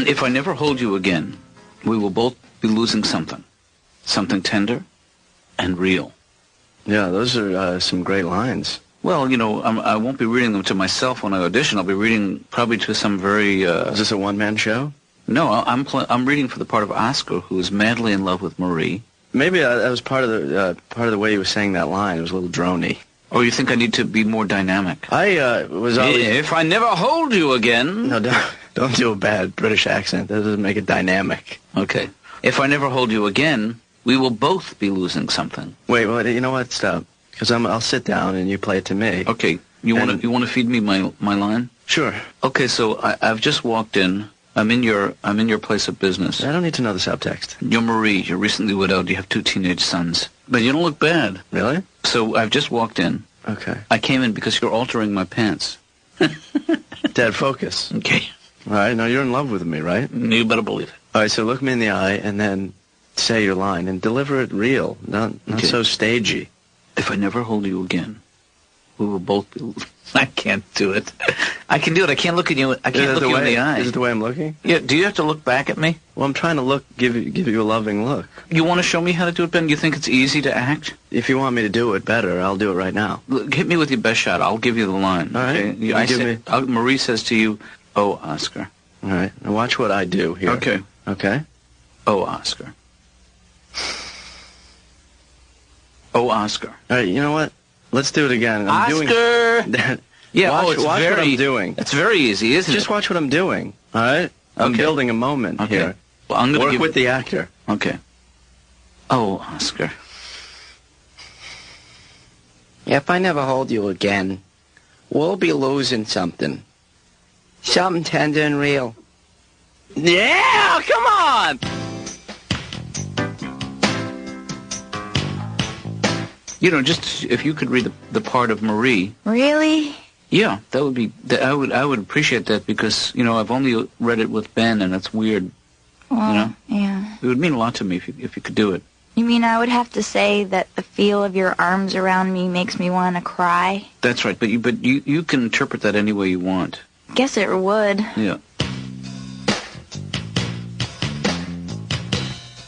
If I never hold you again, we will both be losing something. Something tender and real. Yeah, those are some great lines. Well, I won't be reading them to myself when I audition. I'll be reading probably to some very... Is this a one-man show? No, I'm reading for the part of Oscar, who is madly in love with Marie. Maybe that was part of the way you were saying that line. It was a little drony. Oh, you think I need to be more dynamic? I was always... If I never hold you again... No, don't do a bad British accent. That doesn't make it dynamic. Okay. If I never hold you again, we will both be losing something. Wait, you know what? Stop. Because I'll sit down and you play it to me. Okay. You want to feed me my line? Sure. Okay, so I've just walked in. I'm in your place of business. I don't need to know the subtext. You're Marie. You're recently widowed. You have 2 teenage sons. But you don't look bad. Really? So I've just walked in. Okay. I came in because you're altering my pants. Dead focus. Okay. All right. Now you're in love with me, right? You better believe it. All right. So look me in the eye and then say your line and deliver it real, not so stagey. If I never hold you again, we will both be... I can't do it. I can do it. I can't look at you. I can't look you in the eye. Is it the way I'm looking? Yeah. Do you have to look back at me? Well, I'm trying to give you a loving look. You want to show me how to do it, Ben? You think it's easy to act? If you want me to do it better, I'll do it right now. Look, hit me with your best shot. I'll give you the line. All right. Okay? Marie says to you, "Oh, Oscar." All right. Now watch what I do here. Okay. Okay. Oh, Oscar. Oh, Oscar. All right. You know what? Let's do it again. Oscar! Yeah, watch what I'm doing. It's very easy, isn't it? Just watch what I'm doing, all right? I'm building a moment here. Well, I'm going to work with the actor. Okay. Oh, Oscar. If I never hold you again, we'll be losing something. Something tender and real. Yeah, come on! Just if you could read the part of Marie. Really? Yeah, that would be. I would appreciate that because I've only read it with Ben and it's weird. Well, yeah. It would mean a lot to me if you could do it. You mean I would have to say that the feel of your arms around me makes me want to cry? That's right, but you can interpret that any way you want. Guess it would. Yeah.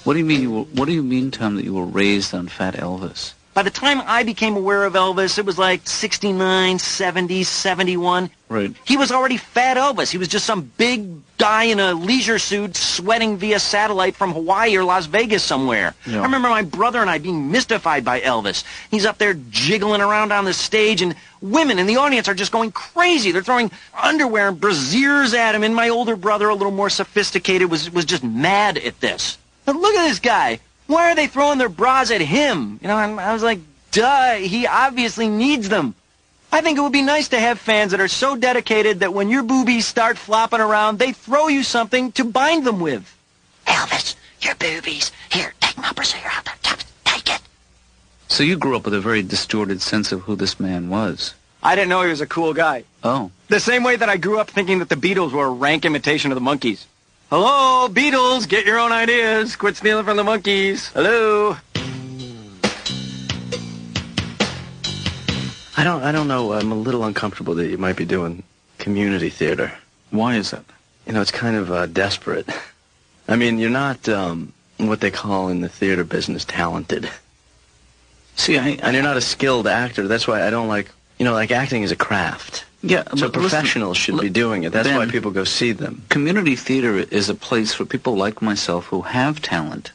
What do you mean? What do you mean, Tom, that you were raised on Fat Elvis? By the time I became aware of Elvis, it was like 69, 70, 71. Right. He was already Fat Elvis. He was just some big guy in a leisure suit sweating via satellite from Hawaii or Las Vegas somewhere. Yeah. I remember my brother and I being mystified by Elvis. He's up there jiggling around on the stage, and women in the audience are just going crazy. They're throwing underwear and brassieres at him, and my older brother, a little more sophisticated, was just mad at this. Now, look at this guy. Why are they throwing their bras at him? I was like, duh, he obviously needs them. I think it would be nice to have fans that are so dedicated that when your boobies start flopping around, they throw you something to bind them with. Elvis, your boobies. Here, take my brassiere out there. Take it. So you grew up with a very distorted sense of who this man was. I didn't know he was a cool guy. Oh. The same way that I grew up thinking that the Beatles were a rank imitation of the Monkees. Hello, Beatles, get your own ideas. Quit stealing from the Monkees. Hello. I don't know. I'm a little uncomfortable that you might be doing community theater. Why is that? It's kind of desperate. I mean, you're not what they call in the theater business talented. See, and you're not a skilled actor. That's why I don't like. Like acting is a craft. Yeah, so professionals should be doing it. That's Ben, why people go see them. Community theater is a place for people like myself who have talent.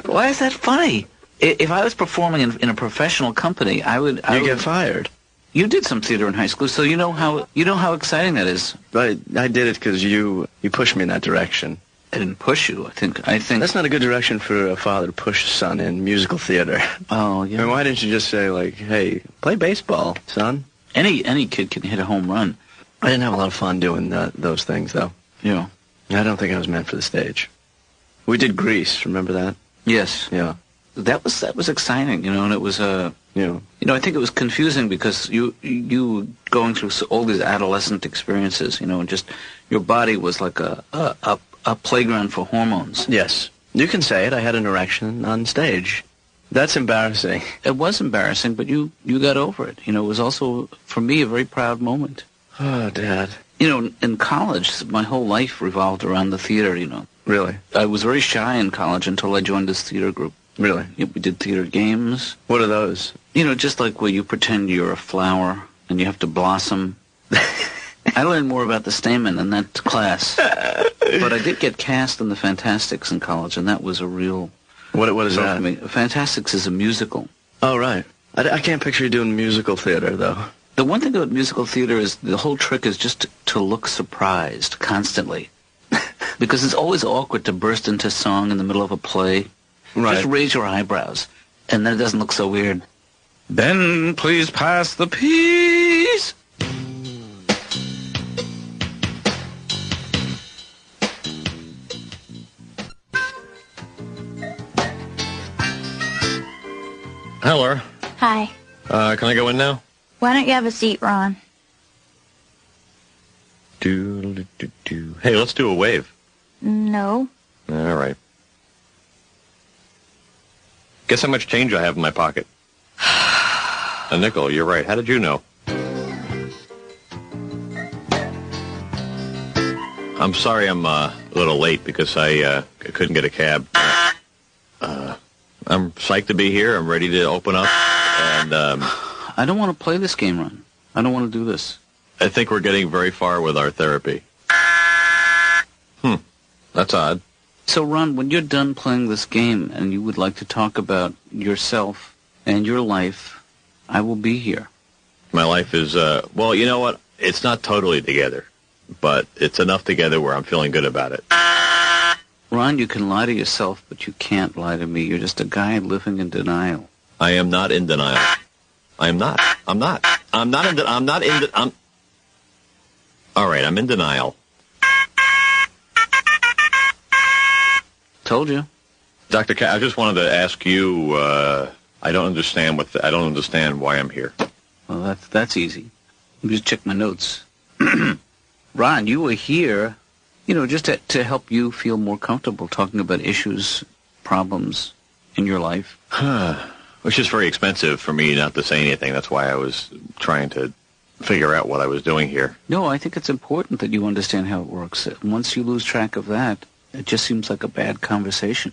Why is that funny? If I was performing in a professional company, I would get fired. You did some theater in high school, so you know how exciting that is. But I did it because you pushed me in that direction. I didn't push you. I think that's not a good direction for a father to push his son in musical theater. Oh yeah. I mean, why didn't you just say like, "Hey, play baseball, son"? Any kid can hit a home run. I didn't have a lot of fun doing those things, though. Yeah. I don't think I was meant for the stage. We did Grease. Remember that? Yes. Yeah. That was exciting, and it was I think it was confusing because you going through all these adolescent experiences, and just your body was like a playground for hormones. Yes. You can say it. I had an erection on stage. That's embarrassing. It was embarrassing, but you got over it. It was also, for me, a very proud moment. Oh, Dad. You know, in college, my whole life revolved around the theater, you know. Really? I was very shy in college until I joined this theater group. Really? We did theater games. What are those? You know, just like where you pretend you're a flower and you have to blossom. I learned more about the stamen in that class. But I did get cast in the Fantastics in college, and that was a real... What is for that? me. Fantastics is a musical. Oh, right. I can't picture you doing musical theater, though. The one thing about musical theater is the whole trick is just to look surprised constantly. Because it's always awkward to burst into song in the middle of a play. Right. Just raise your eyebrows, and then it doesn't look so weird. Then please pass the peas. Hi, Laura. Hi. Can I go in now? Why don't you have a seat, Ron? Hey, let's do a wave. No. All right. Guess how much change I have in my pocket? A nickel, you're right. How did you know? I'm sorry I'm a little late because I couldn't get a cab. I'm psyched to be here. I'm ready to open up. And I don't want to play this game, Ron. I don't want to do this. I think we're getting very far with our therapy. That's odd. So, Ron, when you're done playing this game and you would like to talk about yourself and your life, I will be here. My life is, well, you know what? It's not totally together, but it's enough together where I'm feeling good about it. Ron, you can lie to yourself, but you can't lie to me. You're just a guy living in denial. I am not in denial. I am not. I'm not. I'm not in. I'm. All right. I'm in denial. Told you. Dr. Katz, I just wanted to ask you. I don't understand I don't understand why I'm here. Well, that's easy. Let me just check my notes. Ron, you were here, you know, just to help you feel more comfortable talking about issues, problems in your life. It's just very expensive for me not to say anything. That's why I was trying to figure out what I was doing here. No, I think it's important that you understand how it works. Once you lose track of that, it just seems like a bad conversation.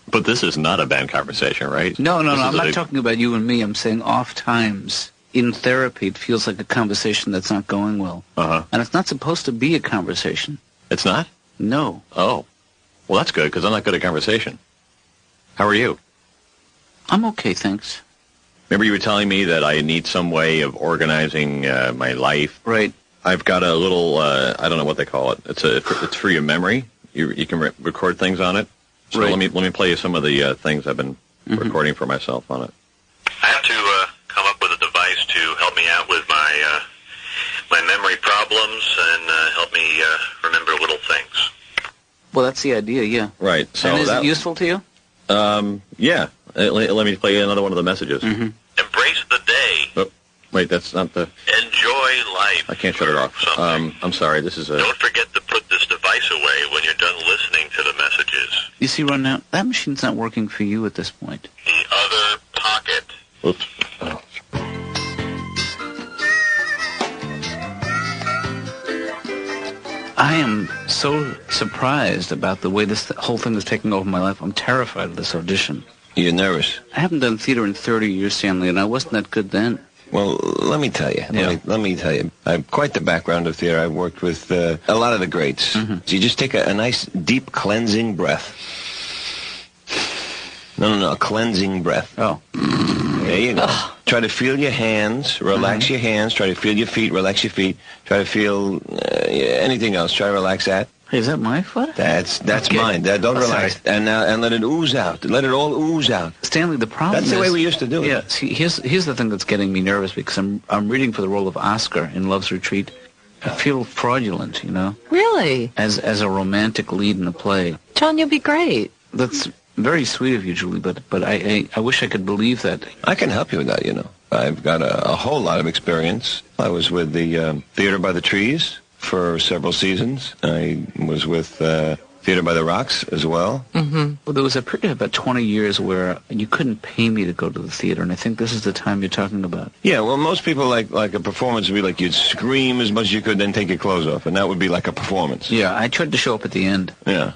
But this is not a bad conversation, right? No. I'm not talking about you and me. I'm saying oft times in therapy, it feels like a conversation that's not going well. Uh-huh. And it's not supposed to be a conversation. It's not? No. Oh. Well, that's good, because I'm not good at conversation. How are you? I'm okay, thanks. Remember you were telling me that I need some way of organizing my life? Right. I've got a little, I don't know what they call it. It's for your memory. You can record things on it. So right. let me play you some of the things I've been recording for myself on it. I have to come up with a device to help me out with my memory problems and help me remember little things. Well, that's the idea, yeah. Right. So and is it useful to you? Yeah. Let me play you another one of the messages. Mm-hmm. Embrace the day. Oh, wait, that's not the... Enjoy life. I can't shut it off. I'm sorry, this is a... Don't forget to put this device away when you're done listening to the messages. You see, Ron, now, that machine's not working for you at this point. The other pocket. Oops. Oh. I am so surprised about the way this whole thing is taking over my life. I'm terrified of this audition. You're nervous? I haven't done theater in 30 years, Stanley, and I wasn't that good then. Well, let me tell you. Let me tell you. I have quite the background of theater. I've worked with a lot of the greats. Mm-hmm. So you just take a nice, deep, cleansing breath. No, a cleansing breath. Oh. There you go. Try to feel your hands. Relax your hands. Try to feel your feet. Relax your feet. Try to feel anything else. Try to relax that. Hey, is that my foot? That's mine. Don't relax. Sorry. And let it ooze out. Let it all ooze out. Stanley, the problem That's the way we used to do it. Yeah, see, here's the thing that's getting me nervous because I'm reading for the role of Oscar in Love's Retreat. I feel fraudulent, you know. Really? As a romantic lead in a play. John, you'll be great. That's very sweet of you, Julie, but I wish I could believe that. I can help you with that, you know. I've got a whole lot of experience. I was with the Theater by the Trees for several seasons. I was with Theater by the Rocks as well? Mm-hmm. Well, there was a period of about 20 years where you couldn't pay me to go to the theater, and I think this is the time you're talking about. Yeah, well, most people like a performance would be like you'd scream as much as you could, then take your clothes off, and that would be like a performance. Yeah, I tried to show up at the end. Yeah.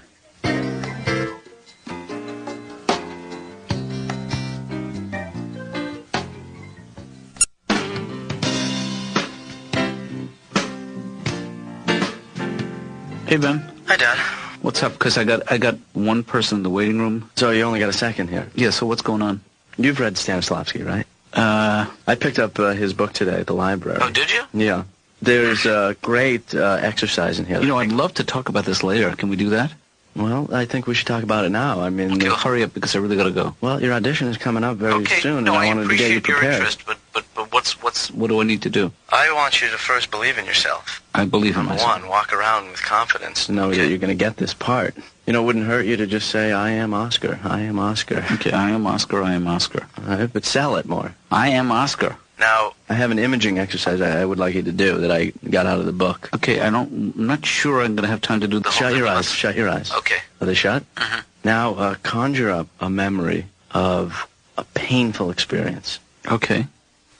Hey, Ben. Hi, Dad. What's up? Because I got one person in the waiting room. So you only got a second here. Yeah, so what's going on? You've read Stanislavski, right? I picked up his book today at the library. Oh, did you? Yeah. There's a great exercise in here. You know, I'd love to talk about this later. Can we do that? Well, I think we should talk about it now. I mean, Okay, hurry up because I really got to go. well, your audition is coming up very soon, no, and I I wanted to get you appreciate your prepared. interest, but what's... What do I need to do? I want you to first believe in yourself. I believe in Number myself. one, walk around with confidence, know that you're going to get this part. You know, it wouldn't hurt you to just say, I am Oscar, I am Oscar. Okay, I am Oscar, I am Oscar. All right, but sell it more. I am Oscar. Now, I have an imaging exercise I would like you to do that I got out of the book. Okay, I'm not sure I'm going to have time to do this. Shut your eyes, shut your eyes. Okay. Are they shut? Mm-hmm. Now, conjure up a memory of a painful experience. Okay.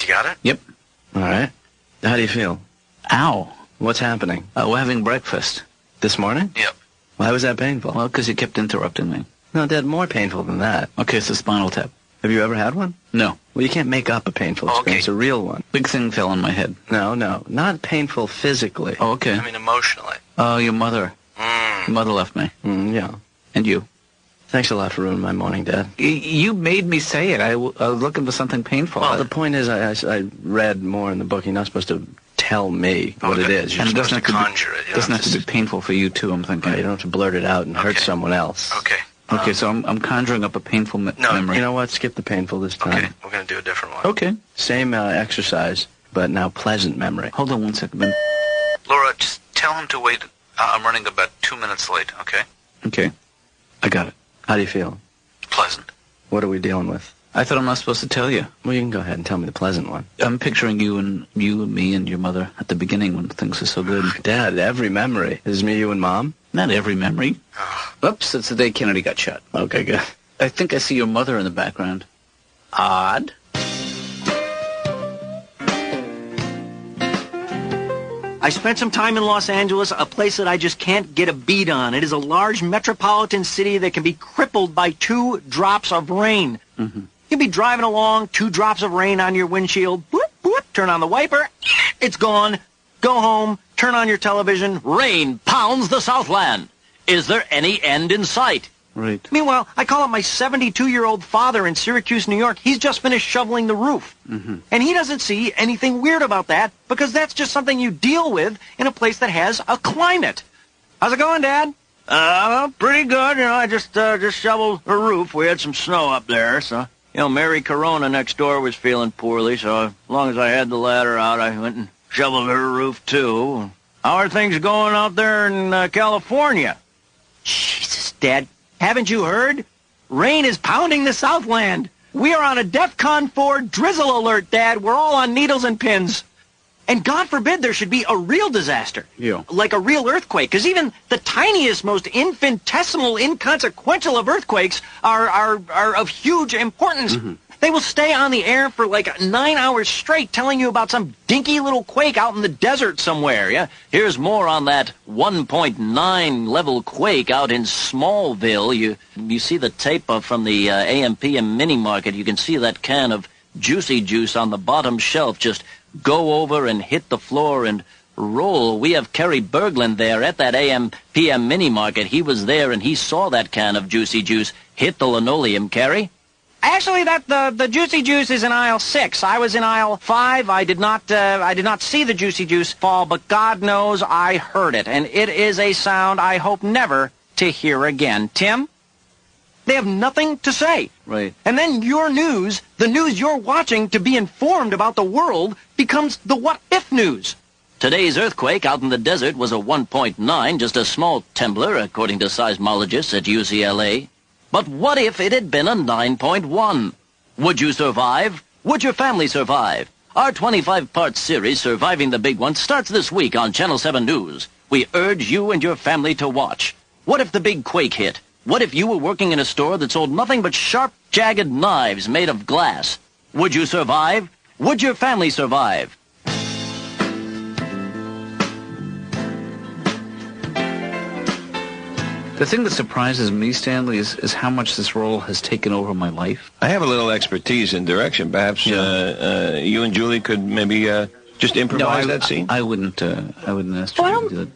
You got it? Yep. All right? How do you feel? Ow. What's happening? We're having breakfast. This morning? Yep. Why was that painful? Well, because you kept interrupting me. No, Dad, more painful than that. Okay, it's a spinal tap. Have you ever had one? No. Well, you can't make up a painful Okay. experience, a real one. Big thing fell on my head. No, not painful physically. Oh, okay. I mean, emotionally. Oh, your mother. Your mother left me. Yeah. And you. Thanks a lot for ruining my morning, Dad. You made me say it. I was looking for something painful. Well, the point is, I read more in the book. You're not supposed to tell me what it is. You're and it supposed doesn't to have conjure it. to be, doesn't have to be painful for you, too, I'm thinking. You don't have to blurt it out and hurt Okay. someone else. Okay. Okay, so I'm conjuring up a painful memory. You know what? Skip the painful this time. Okay. We're going to do a different one. Okay. Same exercise, but now pleasant memory. Hold on one second, Ben. Laura, just tell him to wait. I'm running about 2 minutes late, okay? Okay. I got it. How do you feel? Pleasant. What are we dealing with? I thought I'm not supposed to tell you. Well, you can go ahead and tell me the pleasant one. I'm picturing you and me and your mother at the beginning when things are so good. Dad, every memory is me, you, and Mom? Not every memory. Oops, it's the day Kennedy got shot. Okay, good. I think I see your mother in the background. Odd. I spent some time in Los Angeles, a place that I just can't get a beat on. It is a large metropolitan city that can be crippled by 2 drops of rain. Mm-hmm. You can be driving along, 2 drops of rain on your windshield, boop, boop, turn on the wiper, it's gone. Go home, turn on your television, Rain pounds the Southland. Is there any end in sight? Right. Meanwhile, I call up my 72-year-old father in Syracuse, New York. He's just finished shoveling the roof. Mm-hmm. And he doesn't see anything weird about that because that's just something you deal with in a place that has a climate. How's it going, Dad? Pretty good. You know, I just shoveled a roof. We had some snow up there, so... You know, Mary Corona next door was feeling poorly, so as long as I had the ladder out, I went and shoveled her roof, too. How are things going out there in California? Jesus, Dad. Haven't you heard? Rain is pounding the Southland. We are on a DEFCON 4 drizzle alert, Dad. We're all on needles and pins. And God forbid there should be a real disaster. Yeah. Like a real earthquake. Because even the tiniest, most infinitesimal, inconsequential of earthquakes are of huge importance. Mm-hmm. They will stay on the air for like 9 hours straight telling you about some dinky little quake out in the desert somewhere, yeah? Here's more on that 1.9 level quake out in Smallville. You see the tape from the AM/PM mini market. You can see that can of Juicy Juice on the bottom shelf just go over and hit the floor and roll. We have Kerry Berglund there at that AM/PM mini market. He was there and he saw that can of Juicy Juice hit the linoleum, Kerry. Actually, the Juicy Juice is in aisle 6. I was in aisle 5. I did not see the Juicy Juice fall, but God knows I heard it, and it is a sound I hope never to hear again. Tim, they have nothing to say. Right. And then your news, the news you're watching to be informed about the world, becomes the what-if news. Today's earthquake out in the desert was a 1.9, just a small trembler, according to seismologists at UCLA. But what if it had been a 9.1? Would you survive? Would your family survive? Our 25-part series, Surviving the Big One, starts this week on Channel 7 News. We urge you and your family to watch. What if the big quake hit? What if you were working in a store that sold nothing but sharp, jagged knives made of glass? Would you survive? Would your family survive? The thing that surprises me, Stanley, is how much this role has taken over my life. I have a little expertise in direction. Perhaps you and Julie could maybe just improvise that scene? I wouldn't ask Julie to do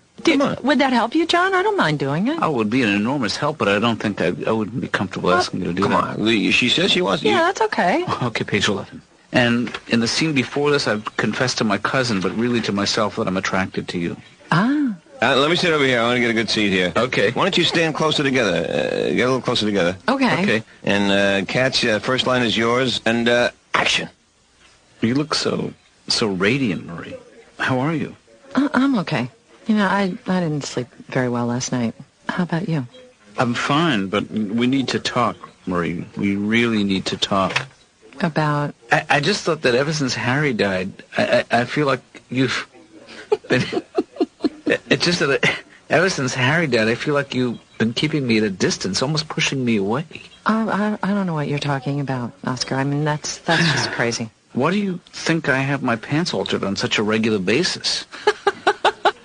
it. Would that help you, John? I don't mind doing it. I would be an enormous help, but I don't think I wouldn't be comfortable asking you to do Come that. on, she says she wants to. Yeah, that's okay. Okay, page 11. And in the scene before this, I've confessed to my cousin, but really to myself, that I'm attracted to you. Ah. Let me sit over here. I want to get a good seat here. Okay. Why don't you stand closer together? Get a little closer together. Okay. Okay. And Katz, first line is yours, and action. You look so radiant, Marie. How are you? I'm okay. You know, I didn't sleep very well last night. How about you? I'm fine, but we need to talk, Marie. We really need to talk. About? I just thought that ever since Harry died, I feel like you've been... It's just that ever since Harry died, I feel like you've been keeping me at a distance, almost pushing me away. I don't know what you're talking about, Oscar. I mean, that's just crazy. Why do you think I have my pants altered on such a regular basis?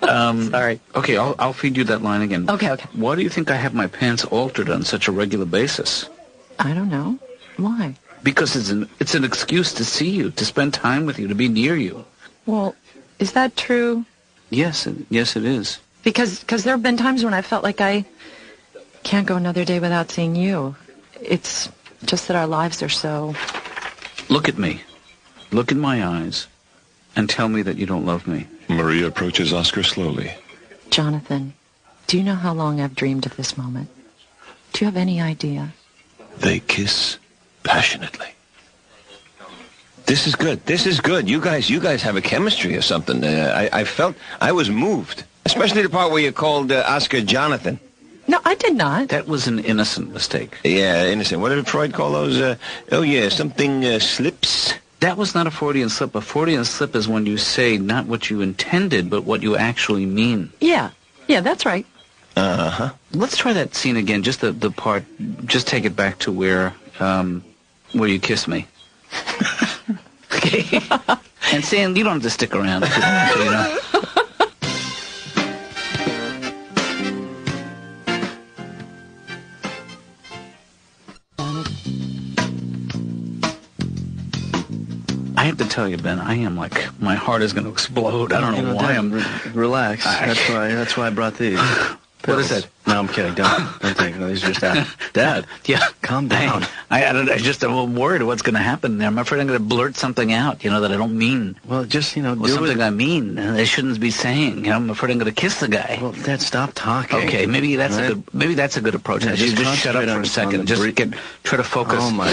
Sorry. Okay, I'll feed you that line again. Okay. Why do you think I have my pants altered on such a regular basis? I don't know. Why? Because it's an excuse to see you, to spend time with you, to be near you. Well, is that true? Yes, it is. Because there have been times when I felt like I can't go another day without seeing you. It's just that our lives are so... Look at me. Look in my eyes and tell me that you don't love me. Maria approaches Oscar slowly. Jonathan, do you know how long I've dreamed of this moment? Do you have any idea? They kiss passionately. This is good. This is good. You guys have a chemistry or something. I was moved, especially the part where you called Oscar Jonathan. No, I did not. That was an innocent mistake. Yeah, innocent. What did Freud call those? Something slips. That was not a Freudian slip. A Freudian slip is when you say not what you intended, but what you actually mean. Yeah, that's right. Uh-huh. Let's try that scene again. Just the part. Just take it back to where you kiss me. Okay. And Sam, you don't have to stick around if you don't want to, you know. I have to tell you, Ben, I am like, my heart is going to explode. I don't know why Dad, relax. That's why I brought these. What is it? No, I'm kidding. Don't take them. These are just Dad. Yeah. Calm down. I'm worried what's going to happen there. I'm afraid I'm going to blurt something out, that I don't mean. Well, just, Or do something it. I mean and I shouldn't be saying. I'm afraid I'm going to kiss the guy. Well, Dad, stop talking. Okay, maybe that's a good approach. Yeah, You just shut up concentrate for on- a second. on Just try to focus. Oh, my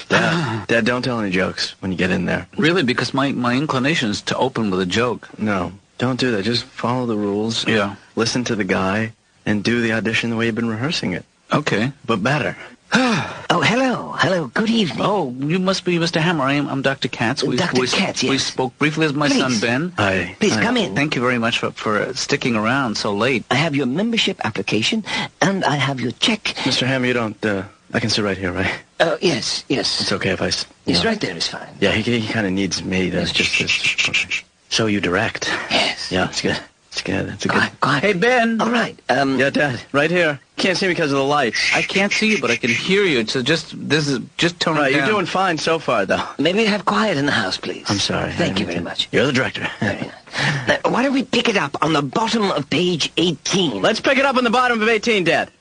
God. Dad, don't tell any jokes when you get in there. Really, because my inclination is to open with a joke. No, don't do that. Just follow the rules. Yeah. Listen to the guy and do the audition the way you've been rehearsing it. Okay. But better. Oh, hello. Good evening. Oh, you must be Mr. Hammer. I'm Dr. Katz. Dr. Katz, yes. We spoke briefly as my Please. son, Ben. Hi. Please come in. Thank you very much for sticking around so late. I have your membership application, and I have your check. Mr. Hammer, you don't, I can sit right here, right? Yes. It's okay if I... Yes, right there is fine. Yeah, he kind of needs me. That's just this. Okay. So you direct. Yes. Yeah, it's good. It's good. It's a good... Quiet. Hey, Ben. All right. Yeah, Dad, right here. Can't see me because of the light. I can't see you, but I can hear you. So just tone Right, it down. you're doing fine so far, though. May we have quiet in the house, please? I'm sorry. Thank you very much. You're the director. Very nice. Why don't we pick it up on the bottom of page 18? Let's pick it up on the bottom of 18, Dad.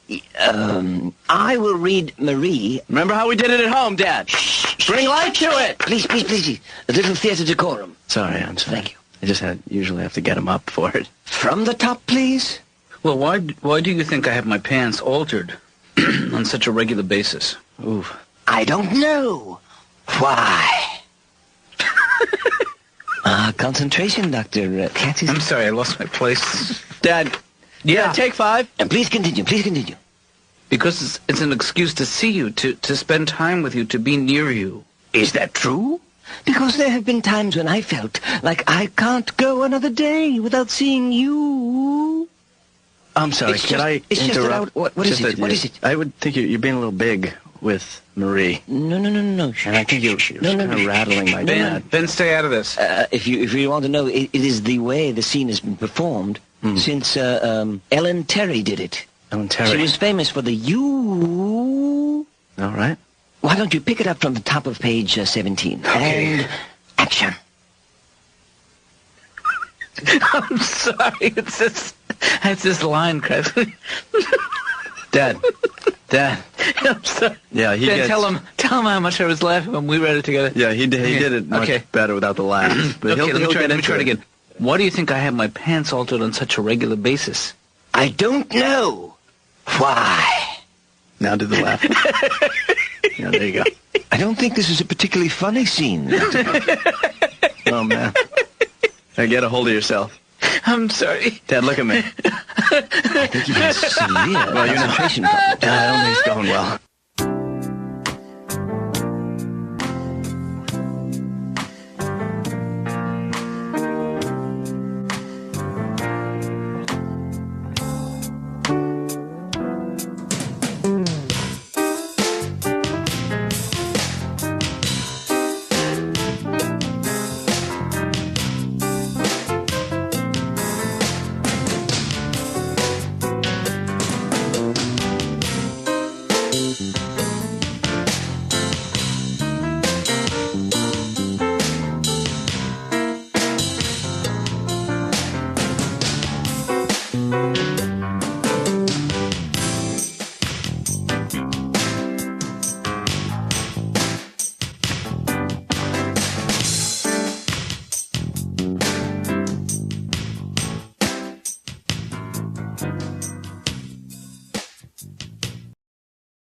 I will read Marie. Remember how we did it at home, Dad? Bring light to it. Please. A little theater decorum. Sorry, I'm sorry. Thank you. I just usually have to get him up for it. From the top, please. Well, why do you think I have my pants altered on such a regular basis? Oof. I don't know. Why? Concentration, Dr. Katz. I'm sorry, I lost my place. Dad. Yeah. Take 5. And please continue. Because it's an excuse to see you, to spend time with you, to be near you. Is that true? Because there have been times when I felt like I can't go another day without seeing you. I'm sorry, It's could just- I it's just that interrupt? what is Just it? What is it? I would think you're being a little big with Marie. No. And I think you're kind of rattling my dad. Ben, stay out of this. If you want to know, it is the way the scene has been performed since Ellen Terry did it. Ellen Terry. She was famous for the you. All right. Why don't you pick it up from the top of page 17? Okay. And action. I'm sorry. It's this line, Chris. Dad. I'm sorry. Yeah, he Ben, gets... tell him how much I was laughing when we read it together. Yeah, he did it much better without the laugh. But Okay, let me try into it again. Why do you think I have my pants altered on such a regular basis? I don't know. Why? Now do the laugh. Yeah, there you go. I don't think this is a particularly funny scene. Oh, man. Now get a hold of yourself. I'm sorry. Dad, look at me. I think he has severe concentration problems. I don't think it's going well.